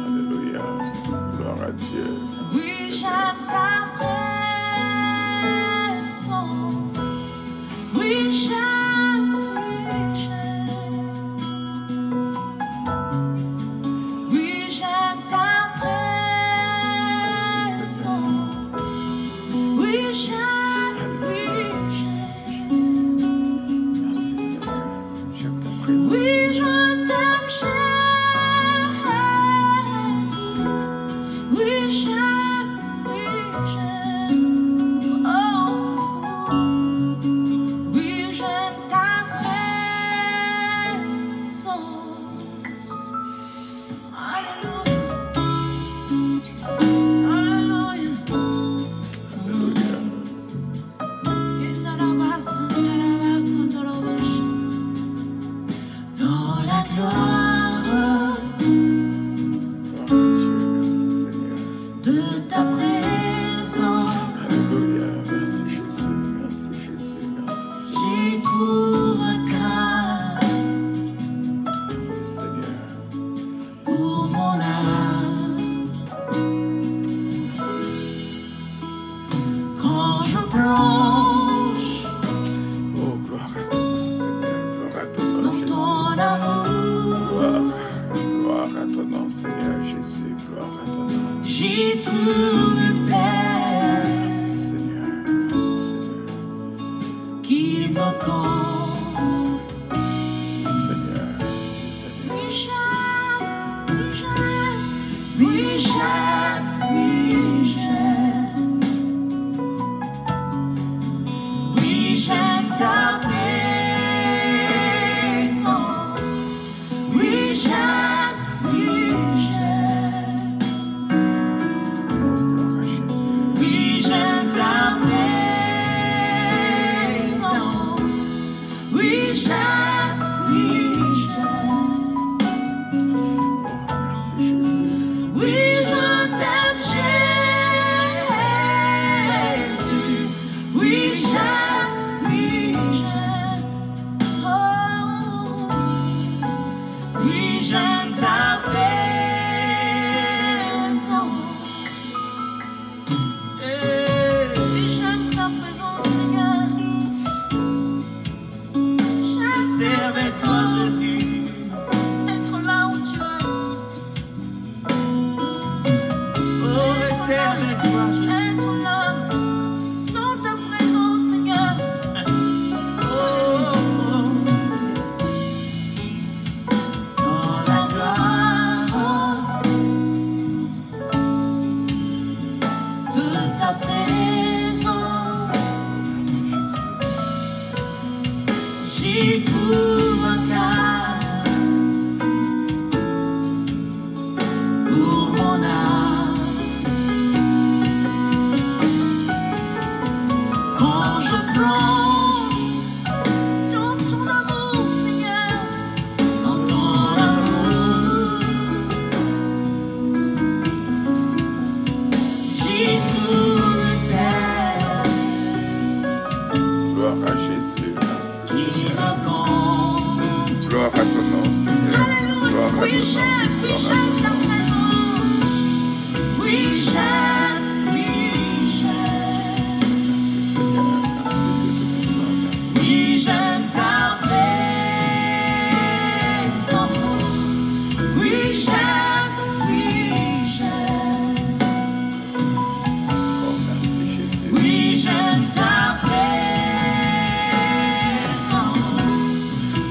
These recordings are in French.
Alléluia. Gloire à Dieu. Oui, j'aime ta présence. Oui, j'aime, oui, j'aime ta présence. Oui, j'aime, Merci Seigneur. J'aime ta présence. oui, je t'aime, Jésus. Oui, j'aime, oh, oui, j'aime ta présence. Alléluia, alléluia. Dans la gloire Gloire à Dieu. Merci Seigneur. de ta présence, Alléluia. Merci Jésus. Merci Jésus. Merci Seigneur. j'y trouve un calme Merci Seigneur. pour mon âme. Merci Seigneur. Quand je plonge Oh, gloire à ton nom, Seigneur. Gloire à ton nom, dans Jésus. ton amour, Gloire à ton nom, Seigneur Jésus. Gloire à ton nom. j'y trouve une paix Merci Seigneur. Merci Seigneur. qui me comble. Seigneur. Seigneur. Oui, j'aime, oui, j'aime, oui, j'aime, oui, j'aime. Oui, j'aime ta présence. Oui, j'aime, oui, j'aime. Oh, gloire à Jésus. Oui, j'aime ta présence. Oui, j'aime, oui, j'aime. Oh, merci Jésus. Oui, je t'aime, Jésus. Oui, j'aime, oui, j'aime. Oh, oui, j'aime ta présence. Oui, j'aime ta présence, Seigneur. J'aime Rester avec toi, Jésus. être là où tu es. Oh, rester avec toi, Jésus. Être là, dans ta présence, Seigneur. Oh, Dans la gloire de ta présence, Merci Jésus. Merci Seigneur. j'y trouve un calme pour mon âme. Quand je plonge dans ton amour, Seigneur, dans ton amour, j'y trouve une paix Gloire à Jésus. Merci qui Seigneur. me comble. Gloire à ton nom, Seigneur. Gloire à Oui, ton j'aime, nom. oui, Gloire à j'aime ton ta nom. présence. Oui, j'aime, oui, j'aime. Merci Seigneur. Merci Dieu Tout-Puissant. Merci. Oui, j'aime ta présence. Oui, j'aime, oui, j'aime. Oh, merci Jésus. Oui, j'aime ta présence.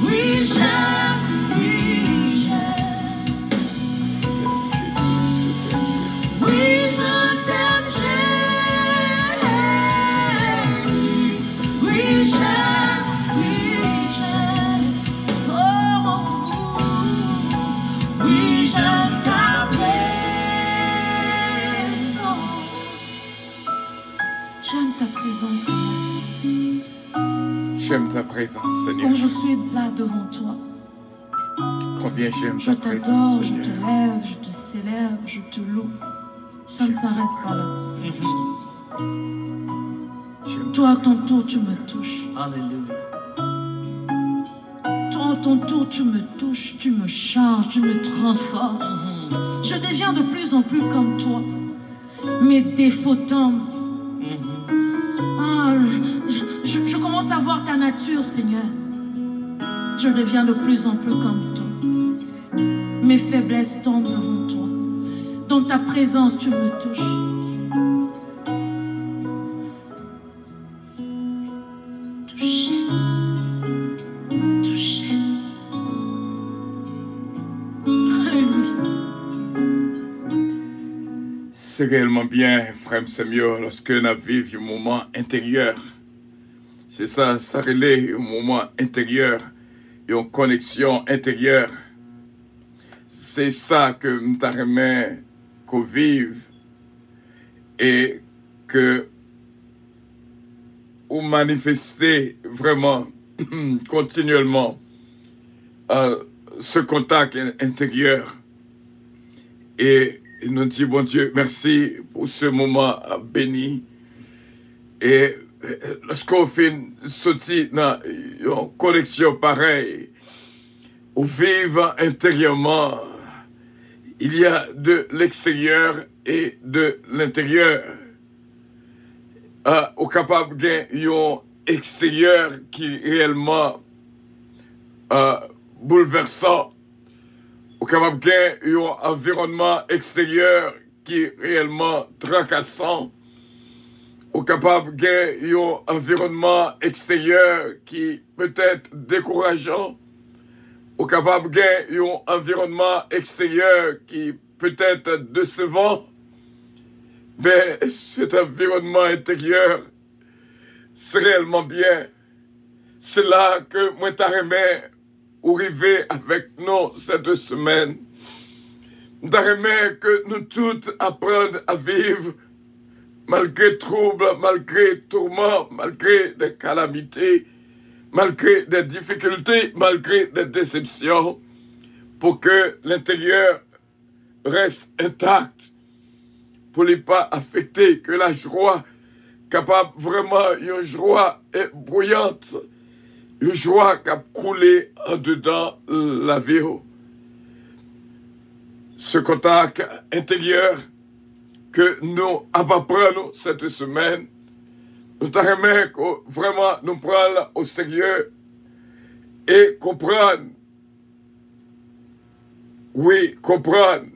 Oui, j'aime, oui, j'aime. Je t'aime Jésus. Je t'aime Jésus. Oui, je t'aime, Jésus. Oui, j'aime, oui, j'aime. Oh, oui, j'aime ta présence. J'aime ta présence, Seigneur. J'aime ta présence, Seigneur. Quand je suis là devant toi, Combien j'aime je ta présence, t'adore, je te Seigneur. lève, je te célèbre, je te loue. Ça ne J'aime ta s'arrête pas là. présence. J'aime ta Toi, à ton présence, tour, tu me Seigneur. touches. Alléluia. Toi, à ton tour, tu me touches, tu me changes, tu me transformes. Je deviens de plus en plus comme toi. Mes défauts tombent. Ah, je commence à voir ta nature, Seigneur. Je deviens de plus en plus comme toi. Mes faiblesses tombent devant toi. Dans ta présence, tu me touches. Toucher. Toucher. Alléluia. C'est réellement bien, frère Samuel, lorsque nous vivons un moment intérieur. C'est ça, ça relève un moment intérieur, une connexion intérieure. C'est ça que nous t'aimerais qu'on vive et que vous manifestez vraiment continuellement ce contact intérieur. Et nous disons, bon Dieu, merci pour ce moment béni. Et lorsqu'on fait sortir dans une connexion pareille, on vive intérieurement, il y a de l'extérieur et de l'intérieur. On est capable d'un extérieur qui est réellement bouleversant. On est capable d'un environnement extérieur qui est réellement tracassant. On est capable d'un environnement extérieur qui peut être décourageant. On est capable d'un environnement extérieur qui peut être décevant. Mais cet environnement intérieur, c'est réellement bien. C'est là que moi t'arrêtais arriver avec nous cette semaine. T'arrêtais que nous tous apprendre à vivre malgré troubles, malgré tourments, malgré des calamités, malgré des difficultés, malgré des déceptions, pour que l'intérieur reste intact, pour ne pas affecter, que la joie, capable vraiment, une joie bruyante, une joie qui a coulé en dedans la vie. Ce contact intérieur que nous apprenons cette semaine, nous t'aimerais vraiment nous prendre au sérieux et comprendre, oui, comprendre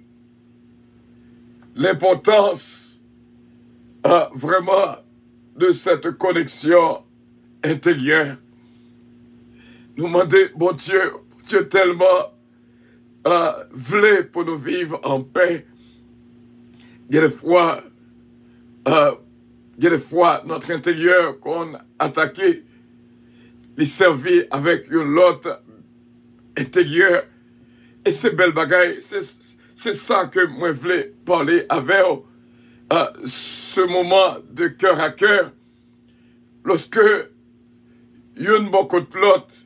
l'importance vraiment de cette connexion intérieure. Nous demander, bon Dieu tellement voulait pour nous vivre en paix. Il y a des fois, notre intérieur qu'on a attaqué, il servit avec une autre intérieur. Et c'est belle bagaille, c'est ça que moi je voulais parler avec ce moment de cœur à cœur. Lorsque une beaucoup de l'autre,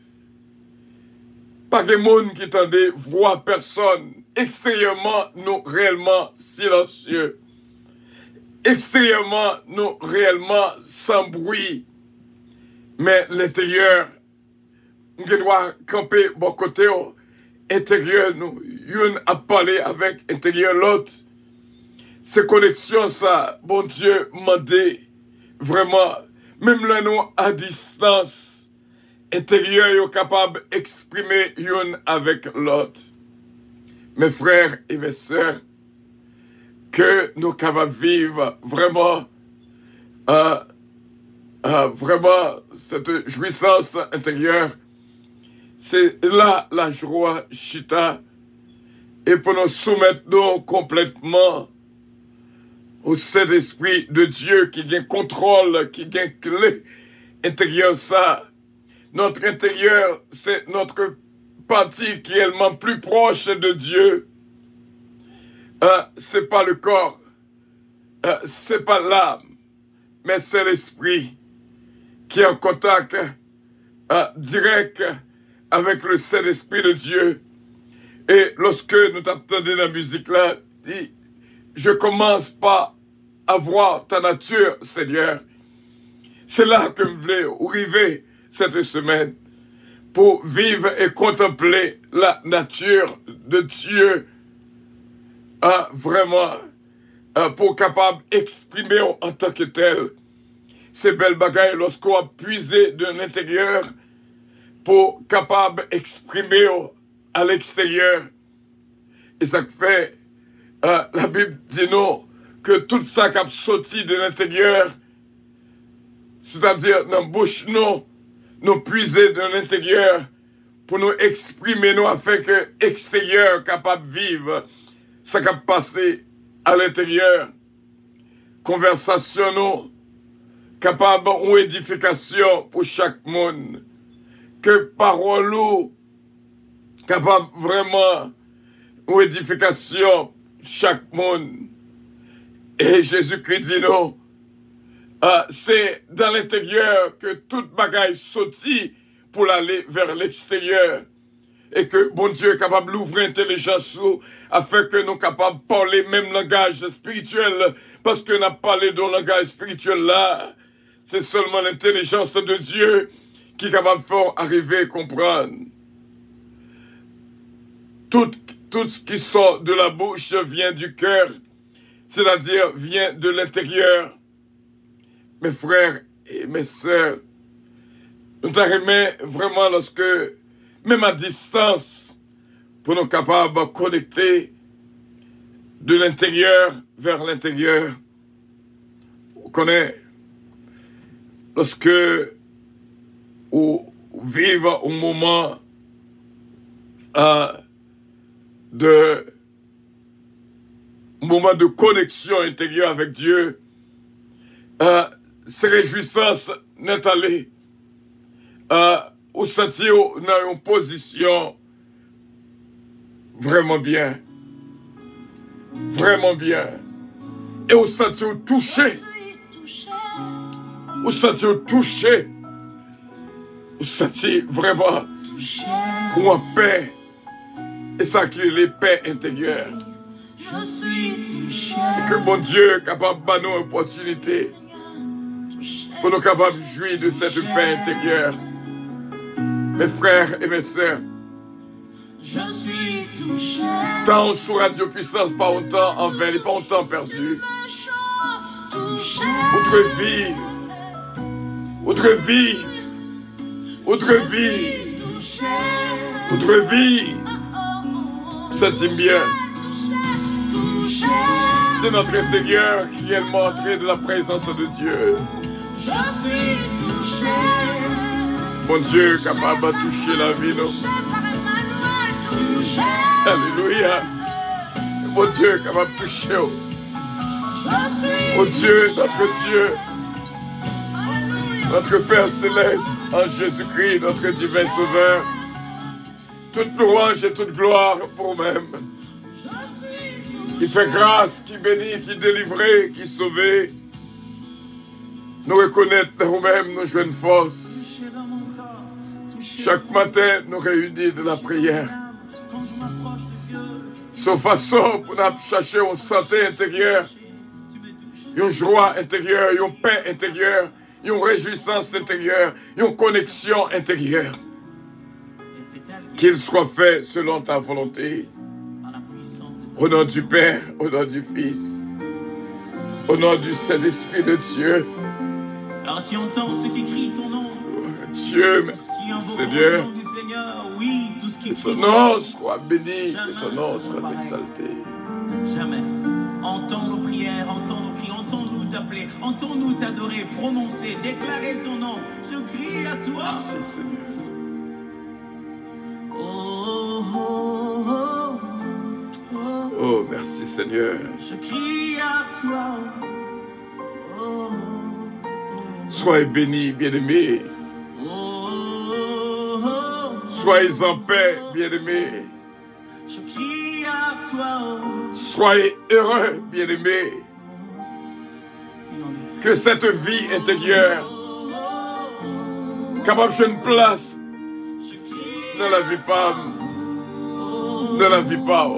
pas de monde qui tendait voir personne, extérieurement nous réellement silencieux, extérieurement nous réellement sans bruit, mais l'intérieur, nous doit camper bon côté, intérieur nous, une à parler avec intérieur l'autre. Ces connexions ça, bon Dieu m'a dit vraiment, même là nous à distance, intérieur est capable d'exprimer une avec l'autre. Mes frères et mes sœurs, que nous capables de vivre vraiment, vraiment cette jouissance intérieure, c'est là la joie chita, et pour nous soumettre nous complètement au Saint-Esprit de Dieu qui gagne contrôle, qui gagne clé intérieure ça. Notre intérieur, c'est notre partie qui est le plus proche de Dieu. C'est pas le corps, c'est pas l'âme, mais c'est l'esprit qui est en contact direct avec le Saint-Esprit de Dieu. Et lorsque nous t'entendons la musique là, dit, je commence par avoir ta nature, Seigneur. C'est là que je voulais arriver cette semaine. pour vivre et contempler la nature de Dieu, vraiment, pour capable d'exprimer en tant que tel ces belles bagailles lorsqu'on a puisé de l'intérieur pour capable d'exprimer à l'extérieur. Et ça fait, la Bible dit non, que tout ça qui a sorti de l'intérieur, c'est-à-dire dans la bouche, nous puiser de l'intérieur pour nous exprimer, nous, afin que l'extérieur capable de vivre, ça qui a passé à l'intérieur. Conversation, nous, capable d'une édification pour chaque monde. Que parole, nous, capable vraiment d'une édification pour chaque monde. Et Jésus-Christ dit non. C'est dans l'intérieur que toute bagaille sortit pour aller vers l'extérieur. Et que bon Dieu est capable d'ouvrir l'intelligence afin que nous sommes capables de parler même langage spirituel. Parce que nous avons parlé de langage spirituel là. C'est seulement l'intelligence de Dieu qui est capable de faire arriver et comprendre. Tout ce qui sort de la bouche vient du cœur. C'est-à-dire vient de l'intérieur. Mes frères et mes sœurs, nous t'arrêtons vraiment lorsque, même à distance, pour nous capables de connecter de l'intérieur vers l'intérieur. On connaît, lorsque on vive un moment de connexion intérieure avec Dieu, ces réjouissances n'est allé au sentir dans une position vraiment bien, et au sentir touché, vraiment ou en paix, et ça qui est les paix intérieures. Et que bon Dieu est capable de nous une opportunité pour nous capables de jouir de cette paix intérieure. Mes frères et mes sœurs, tant sur Radio Puissance, pas autant en vain et pas autant perdu. Outre vie, sentez bien. C'est notre intérieur qui est montré de la présence de Dieu. Bon Dieu, capable de toucher la vie, nous. Alléluia. Bon Dieu, capable de toucher. Oh Dieu, notre Père Céleste, en Jésus-Christ, notre divin Sauveur. Toute louange et toute gloire pour même. Qui fait grâce, qui bénit, qui délivre, qui sauve. Nous reconnaître nous-mêmes, nous jouons une force. Chaque matin, nous réunissons de la prière. Sans façon pour nous chercher une santé intérieure, une joie intérieure, une paix intérieure, une réjouissance intérieure, une connexion intérieure. Qu'il soit fait selon ta volonté. Au nom du Père, au nom du Fils, au nom du Saint-Esprit de Dieu. Alors tu entends ceux qui crient ton nom. Dieu, merci Seigneur. Oui, tout ce qui que ton nom soit béni, que ton nom soit exalté. Jamais. Entends nos prières, entends nos cris, entends-nous t'appeler, entends-nous t'adorer, prononcer, déclarer ton nom. Je crie à toi. Merci Seigneur. Oh, merci Seigneur. Je crie à toi. Soyez bénis, bien-aimés. Soyez en paix, bien-aimés. Je crie à toi. Soyez heureux, bien-aimés. Que cette vie intérieure, capable de une place, ne la vit pas. Ne la vit pas.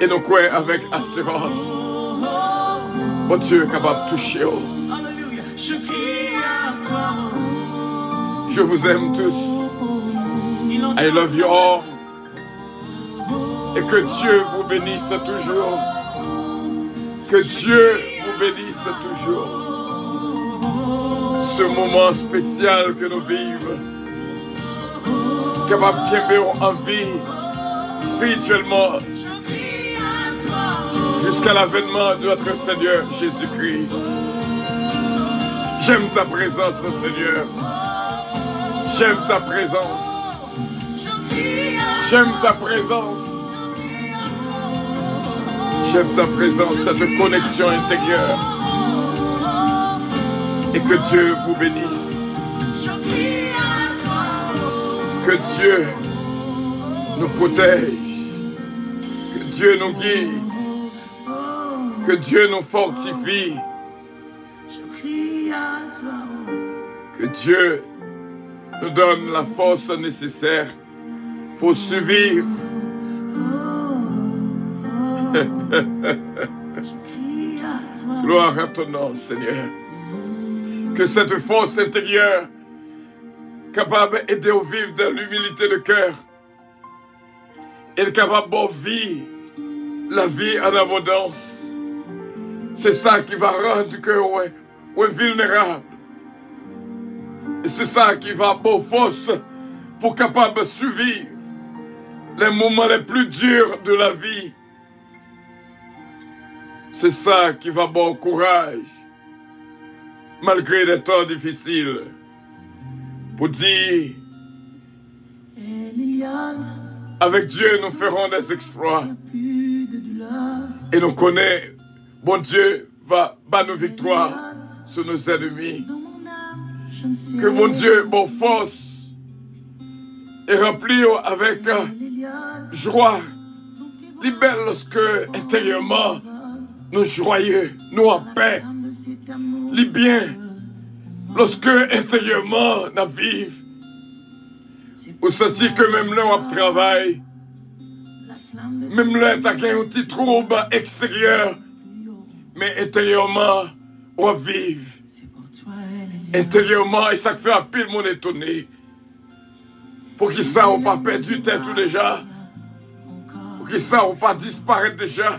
Et nous croyons avec assurance. Mon Dieu est capable de toucher. Je crie à toi. Je vous aime tous. I love you all. Et que Dieu vous bénisse toujours. Que Dieu vous bénisse toujours. Ce moment spécial que nous vivons, capable de en vie spirituellement jusqu'à l'avènement de notre Seigneur Jésus-Christ. J'aime ta présence, Seigneur. J'aime ta présence. J'aime ta présence. J'aime ta présence, cette connexion intérieure. Et que Dieu vous bénisse. Que Dieu nous protège. Que Dieu nous guide. Que Dieu nous fortifie. Que Dieu nous donne la force nécessaire pour survivre. Gloire à ton nom, Seigneur. Que cette force intérieure, capable d'aider au vivre dans l'humilité de cœur, est capable de vivre la vie en abondance. C'est ça qui va rendre le cœur vulnérable. Et c'est ça qui va avoir force pour capable de survivre les moments les plus durs de la vie. C'est ça qui va avoir courage, malgré les temps difficiles, pour dire, avec Dieu nous ferons des exploits. Et nous connaissons, bon Dieu va battre nos victoires sur nos ennemis. Que mon Dieu, bon force, est rempli avec joie, libère lorsque intérieurement nous joyeux, nous en paix, les biens, lorsque intérieurement nous vivons, vous sentez que même là on travaille, même là tu as un petit trouble extérieur, mais intérieurement on vive. Intérieurement, et ça fait un pile mon étonné. Pour qu'ils ça n'ont pas perdu tête tout déjà. Pour qu'ils ça n'ont pas disparaître déjà.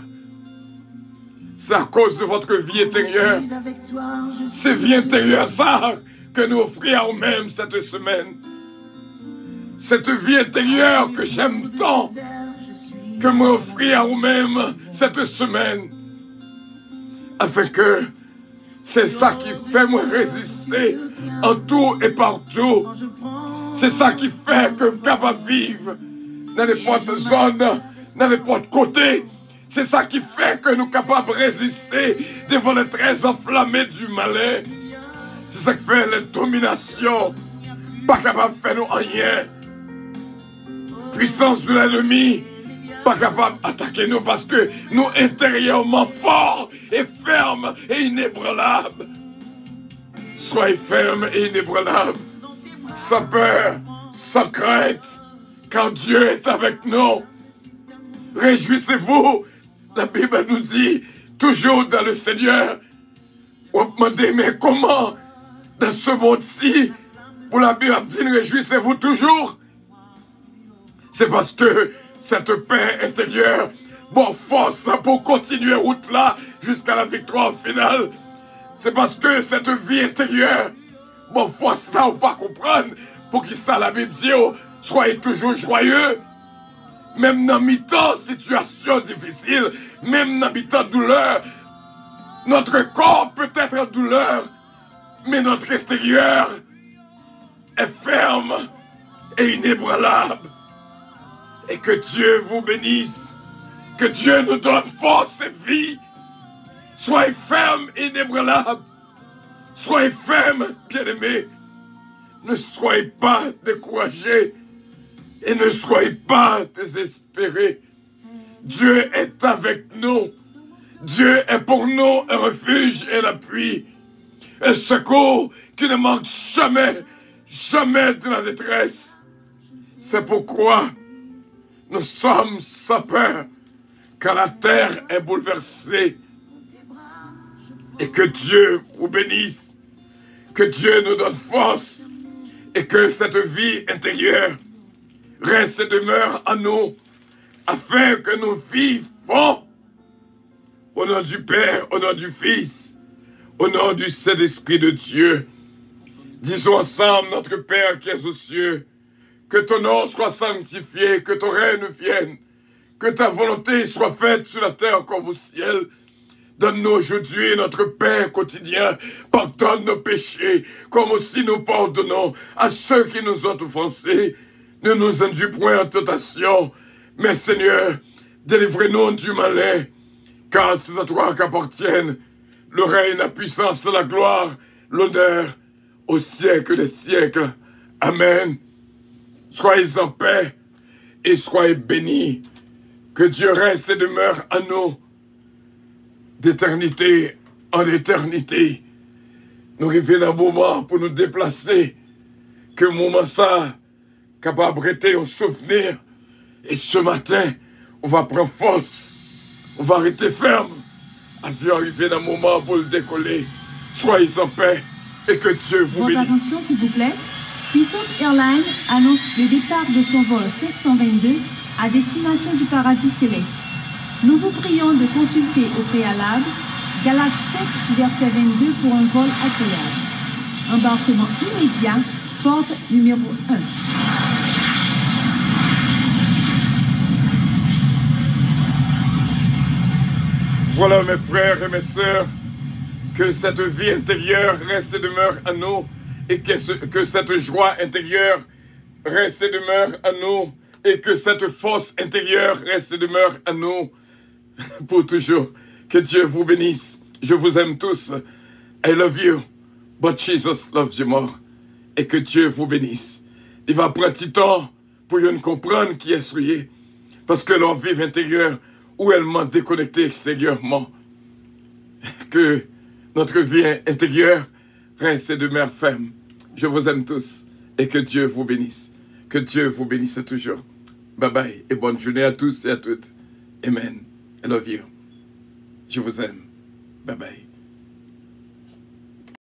C'est à cause de votre vie intérieure. C'est vie intérieure ça que nous offrons à nous-mêmes cette semaine. Cette vie intérieure que j'aime tant. Que nous offrons à nous-mêmes cette semaine. Afin que c'est ça qui fait moi résister en tout et partout. C'est ça qui fait que je suis capable de vivre dans n'importe zone, dans n'importe côté. C'est ça qui fait que nous sommes capables de résister devant les traits enflammés du malin. C'est ça qui fait la domination. Pas capable de faire nous rien. Puissance de l'ennemi. Pas capable d'attaquer nous parce que nous intérieurement forts et fermes et inébranlables. Soyez fermes et inébranlables, sans peur, sans crainte, quand Dieu est avec nous. Réjouissez-vous, la Bible nous dit, toujours dans le Seigneur. On me demande, mais comment, dans ce monde-ci, pour la Bible dit, réjouissez-vous toujours. C'est parce que cette paix intérieure, bon force pour continuer route là jusqu'à la victoire finale. C'est parce que cette vie intérieure, bon force là, on ne pas comprendre pour qui ça la Bible dit, oh, soyez toujours joyeux. Même dans mi-temps situation difficile, même dans mi-temps douleur, notre corps peut être en douleur, mais notre intérieur est ferme et inébranlable. Et que Dieu vous bénisse. Que Dieu nous donne force et vie. Soyez fermes et inébranlables. Soyez fermes, bien-aimés. Ne soyez pas découragés. Et ne soyez pas désespérés. Dieu est avec nous. Dieu est pour nous un refuge et un appui. Un secours qui ne manque jamais, jamais de la détresse. C'est pourquoi nous sommes sans peur quand la terre est bouleversée. Et que Dieu vous bénisse. Que Dieu nous donne force et que cette vie intérieure reste et demeure en nous, afin que nous vivons au nom du Père, au nom du Fils, au nom du Saint-Esprit de Dieu. Disons ensemble, notre Père qui es aux cieux, que ton nom soit sanctifié, que ton règne vienne, que ta volonté soit faite sur la terre comme au ciel. Donne-nous aujourd'hui notre pain quotidien. Pardonne nos péchés, comme aussi nous pardonnons à ceux qui nous ont offensés. Ne nous induis point en tentation, mais Seigneur, délivrez-nous du malin, car c'est à toi qu'appartiennent le règne, la puissance, la gloire, l'honneur, au siècle des siècles. Amen. Soyez en paix et soyez bénis. Que Dieu reste et demeure à nous d'éternité en éternité. Nous arrivons dans un moment pour nous déplacer, que le moment ça, capable d'arrêter un souvenir. Et ce matin, on va prendre force, on va arrêter ferme, avant d'arriver dans un moment pour le décoller. Soyez en paix et que Dieu vous bénisse. Votre attention, s'il vous plaît. Puissance Airlines annonce le départ de son vol 522 à destination du paradis céleste. Nous vous prions de consulter au préalable Galates 7, verset 22 pour un vol agréable. Embarquement immédiat, porte numéro 1. Voilà mes frères et mes sœurs, que cette vie intérieure reste et demeure à nous, et que cette joie intérieure reste et demeure à nous, et que cette force intérieure reste et demeure à nous pour toujours. Que Dieu vous bénisse. Je vous aime tous. I love you, but Jesus loves you more. Et que Dieu vous bénisse. Il va prendre du temps pour nous comprendre qui est souillé, parce que leur vie intérieure ou elle m'a déconnecté extérieurement. Que notre vie intérieure reste et demeure ferme. Je vous aime tous et que Dieu vous bénisse. Que Dieu vous bénisse toujours. Bye bye et bonne journée à tous et à toutes. Amen. I love you. Je vous aime. Bye bye.